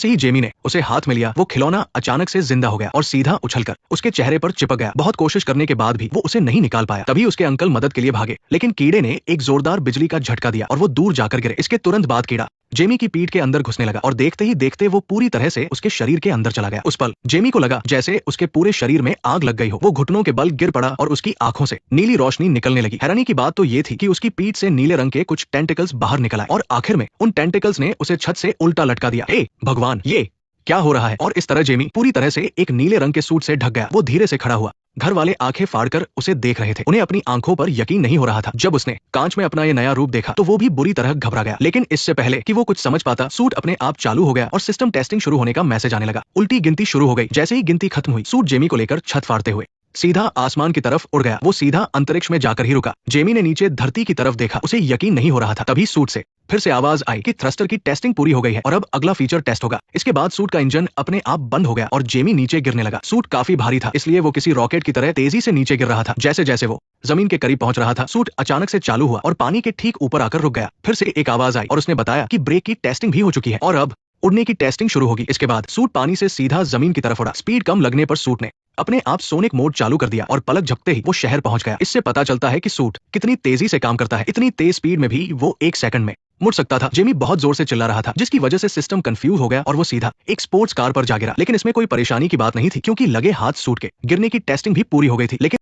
से ही जेमी ने उसे हाथ में लिया, वो खिलौना अचानक से जिंदा हो गया और सीधा उछलकर उसके चेहरे पर चिपक गया। बहुत कोशिश करने के बाद भी वो उसे नहीं निकाल पाया। तभी उसके अंकल मदद के लिए भागे, लेकिन कीड़े ने एक जोरदार बिजली का झटका दिया और वो दूर जाकर गिरे। इसके तुरंत बाद कीड़ा जेमी की पीठ के अंदर घुसने लगा और देखते ही देखते वो पूरी तरह से उसके शरीर के अंदर चला गया। उस पल जेमी को लगा जैसे उसके पूरे शरीर में आग लग गई हो। वो घुटनों के बल गिर पड़ा और उसकी आंखों से नीली रोशनी निकलने लगी। हैरानी की बात तो ये थी कि उसकी पीठ से नीले रंग के कुछ टेंटिकल्स बाहर निकल आए और आखिर में उन टेंटिकल्स ने उसे छत से उल्टा लटका दिया। हे भगवान, ये क्या हो रहा है? और इस तरह जेमी पूरी तरह से एक नीले रंग के सूट से ढक गया। वो धीरे से खड़ा हुआ। घर वाले आंखें फाड़कर उसे देख रहे थे। उन्हें अपनी आंखों पर यकीन नहीं हो रहा था। जब उसने कांच में अपना ये नया रूप देखा तो वो भी बुरी तरह घबरा गया। लेकिन इससे पहले कि वो कुछ समझ पाता, सूट अपने आप चालू हो गया और सिस्टम टेस्टिंग शुरू होने का मैसेज आने लगा। उल्टी गिनती शुरू हो गई। जैसे ही गिनती खत्म हुई, सूट जेमी को लेकर छत फाड़ते हुए सीधा आसमान की तरफ उड़ गया। वो सीधा अंतरिक्ष में जाकर ही रुका। जेमी ने नीचे धरती की तरफ देखा। उसे यकीन नहीं हो रहा था। तभी सूट से फिर से आवाज आई कि थ्रस्टर की टेस्टिंग पूरी हो गई है और अब अगला फीचर टेस्ट होगा। इसके बाद सूट का इंजन अपने आप बंद हो गया और जेमी नीचे गिरने लगा। सूट काफी भारी था, इसलिए वो किसी रॉकेट की तरह तेजी से नीचे गिर रहा था। जैसे जैसे वो जमीन के करीब पहुंच रहा था, सूट अचानक से चालू हुआ और पानी के ठीक ऊपर आकर रुक गया। फिर से एक आवाज आई और उसने बताया कि ब्रेक की टेस्टिंग भी हो चुकी है और अब उड़ने की टेस्टिंग शुरू होगी। इसके बाद सूट पानी से सीधा जमीन की तरफ उड़ा। स्पीड कम लगने पर सूट ने अपने आप सोनिक मोड चालू कर दिया और पलक झपकते ही वो शहर पहुंच गया। इससे पता चलता है कि सूट कितनी तेजी से काम करता है। इतनी तेज स्पीड में भी वो 1 सेकंड में मुड़ सकता था। जेमी बहुत जोर से चिल्ला रहा था, जिसकी वजह से सिस्टम कंफ्यूज हो गया और वो सीधा एक स्पोर्ट्स कार पर जा गिरा। लेकिन इसमें कोई परेशानी की बात नहीं थी, क्योंकि लगे हाथ सूट के गिरने की टेस्टिंग भी पूरी हो गई थी। लेकिन